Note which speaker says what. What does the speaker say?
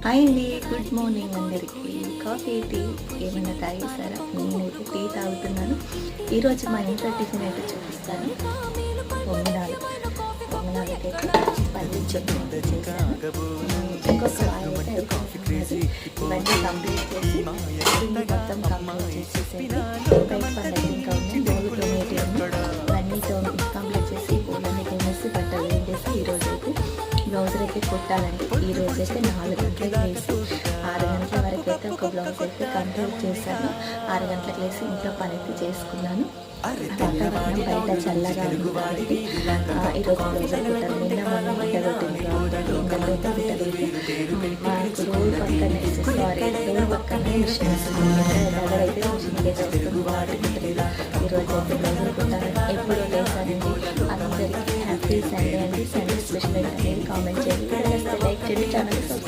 Speaker 1: Hi అండి, good morning అందరికీ. Coffee tea ఏమైనా తాగేసారా? నేనైతే టీ తాగుతున్నాను. ఈరోజు మా ఇంట్లో టిఫిన్ అయితే చూపిస్తాను. పొంగనాలకైతే పల్లి చట్నీ చేశాను. ఇంకొక ఆయిల్ అయితే అయిపోతున్నది. ఇవన్నీ కంప్లీట్ చేసి పిండి మొత్తం కంప్లీట్ చేసేసి బయట పండుగ ఇంకా ఉన్నాయి. బోలు తోమేటి ఇవన్నీ కంప్లీట్ చేసి పూలన్నీ తోమేసి బట్టలు వేసేసి ఈరోజు అయితే బ్లౌజ్ అయితే కుట్టాలండి. ఈరోజు అయితే 4 గంటలకు వేసి 6 గంటల వరకు అయితే ఒక బ్లౌజ్ అయితే కంప్లీట్ చేశాను. 6 గంటలకు వేసి ఇంట్లో పని అయితే చేసుకున్నాను. వాతావరణం బయట చల్లగా ఉంది కాబట్టి ఈరోజు బ్లౌజ్ కుట్టాను. నిన్న మొన్న బిడ్డ కొట్టింది కాబట్టి ఇంకైతే బిడ్డ కొట్టి మాకు రోడ్ పక్కనే రోడ్ పక్కనే మిషన్ వస్తుంది. దగ్గరైతే మిషన్కి అయితే వస్తుంది కాబట్టి కుట్టలేదు. ఈరోజు అయితే బ్లౌజ్ కుట్టాను. ఎప్పుడు లేసానండి. అందరికీ హ్యాపీ సండే అండి. సండే స్పెషల్ అయితే కామెంట్ చేయండి. లైక్ చేయండి, ఛానల్ సబ్స్క్రైబ్